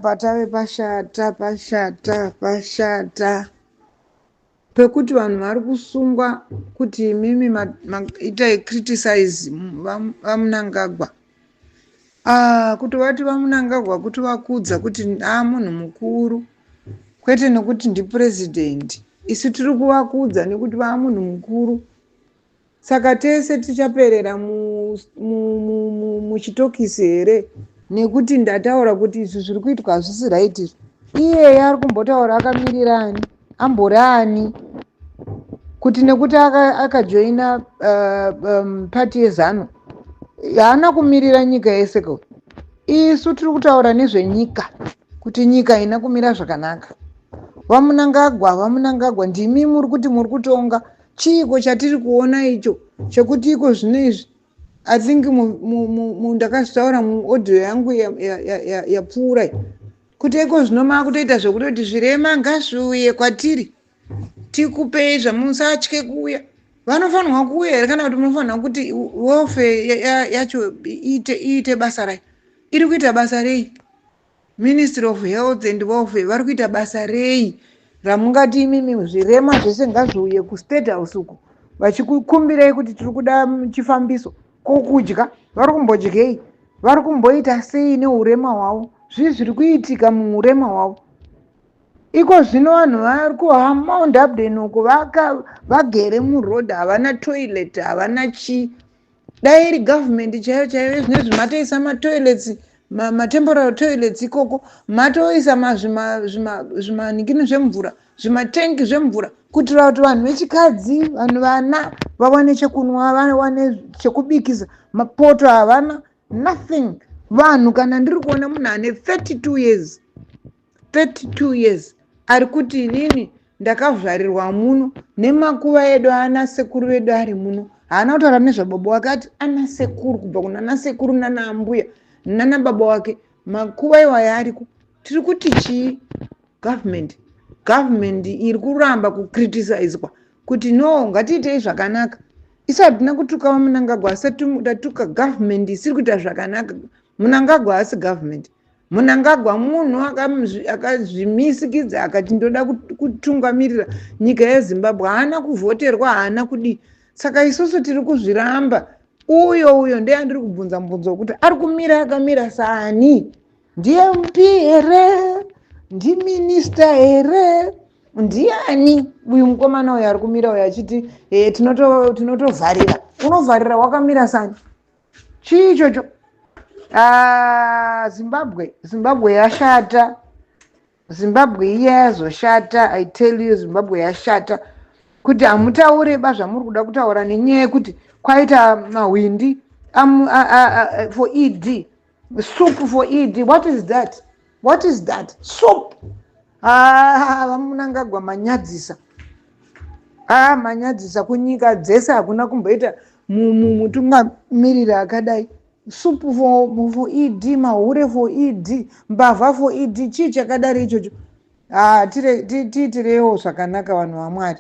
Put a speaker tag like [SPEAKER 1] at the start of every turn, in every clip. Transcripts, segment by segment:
[SPEAKER 1] Patave pashata pekuti vanhu vari kusungwa kuti imimi itai criticize vamunangagwa. Kuti vati vamunangagwa kuti vakudza kuti munhu mukuru kwete nekuti ndipurezidendi. Isu tiri kuvakudza nekuti munhu mukuru. Saka tese tichaperera muchitokisi here nekuti ndataura kuti izvi zviri kuitwa hazvisi raiti. Iyeye ari kumbotaura akamirira ani, ambori ani, kuti nekuti akajoina pati yeZanu haana kumirira nyika yese ko. Isu tiri kutaura nezvenyika kuti nyika ina kumira zvakanaka. Vamunangagwa ndimi muri kuti muri kutonga. Chiiko chatiri kuona icho chekuti iko zvinezvi I think ndakazvitaura muaudio yangu yapfuura kuti iko zvino makutoita zvekutoti zvirema ngazviuye kwatiri tikupei zvamusatye kuuya. Vanofanirwa kuuya here kana kuti munofanirwa kuti welfare yacho iite basa rayo? Iri kuita basa rei? Ministry of Health and Welfare vari kuita basa rei ramungati imimi zvirema zvese ngazviuye kuState House uko vachikukumbirei kuti tiri kuda chifambiso kokudya? Vari kumbodyei? Vari kumboita sei neurema hwavo? Zvii zviri kuitika muurema hwavo? Iko zvino vanhu vari kuhamba undabden uko vagere murodhi havana toilet havana chii. Dai iri government chaiyo chaiyo zvinezvi matoisa matoilets matemporary toilets ikoko, matoisa zvimanikini zvemvura, zvimatengi zvemvura kuitira kuti vanhu vechikadzi, vanhu vana vawane chekunwa, vawane chekubikisa. Mapoto havana, nothing. Vanhu kana ndiri kuona munhu ane 32 years ari kuti inini ndakavharirwa muno nemakuva edu ana sekuru vedu ari muno. Haana kutaura nezvababa wake ati ana sekuru kubva kuna ana sekuru nana ambuya nana baba wake makuva iwayo ariko. Tiri kuti chii? Government iri kuramba kukritisizwa kuti no ngatiitei zvakanaka. Isu hatina kutuka Munangagwa, asati tatuka government isiri kuita zvakanaka. Munangagwa haasi government. Munangagwa munhu akazvimisikidza akati ndoda kutungamirira nyika yeZimbabwe. Haana kuvhoterwa, haana kudi. Saka isusu tiri kuzviramba. Uyo ndiye andiri kubvunza mubvunzo kuti ari kumira akamira saani? Ndiye MP here? Ndi minista here? Ndiani uyu mukomana uyu ari kumira uyu achiti tinotovharira? Unovharira wakamira sani? Chii ichocho? Zimbabwe yashata. Zimbabwe iya yazoshata. I tell you, Zimbabwe yashata. Kuti hamutaure zvamuri kuda kutaura nenyaya yekuti kwaita mahwindi for ED, soup for ED. What is that? What is that? Soup. Vamunangagwa manyadzisa. Manyadzisa kunyika dzese hakuna kumboita mutungamiriri akadai. Soup for ED, mahure for ED, mbavha for ED. Chii chakadari ichocho? Tiitirewo zvakanaka vanhu vaMwari.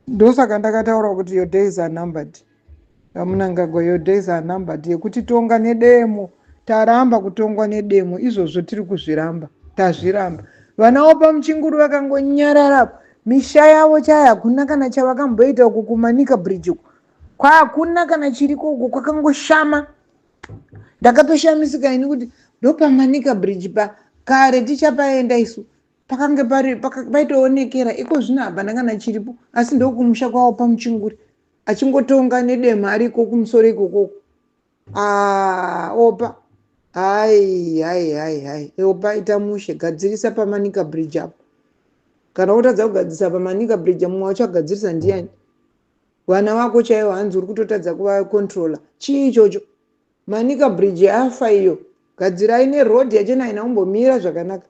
[SPEAKER 1] Ndosaka ndakataura kuti your days are numbered. Vamunangagwa, your days are numbered. Yekuti tonga nedemo. Taramba kutongwa nedemo. Izvozvo tiri kuzviramba. Tazviramba. Vana vapamuchinguru vakangonyarara. Misha yavo chaya hakuna kana chavakamboita uku kuManika Bridge uku. Hakuna kana chiriko uku kwakangoshama. Ndakatoshamisika ini kuti ndopaManika Bridge pa kare tichapaenda isu. Pakange paitoonekera iko zvino hapana kana chiripo, asi ndokumusha kwavo pamuchinguri achingotonga nedemo ariko kumusoro ikoko. Opa hai opa ita mushe gadzirisa paManika Bridge apo. Kana utadza kugadzirisa paManika Bridge mumwe wachagadzirisa ndiani? Vana vako chaivo hanzi uri kutotadza kuva controller. Chii ichocho? Manika Bridge afa iyo. Gadzirai nerodhi yachena ina kumbomira zvakanaka.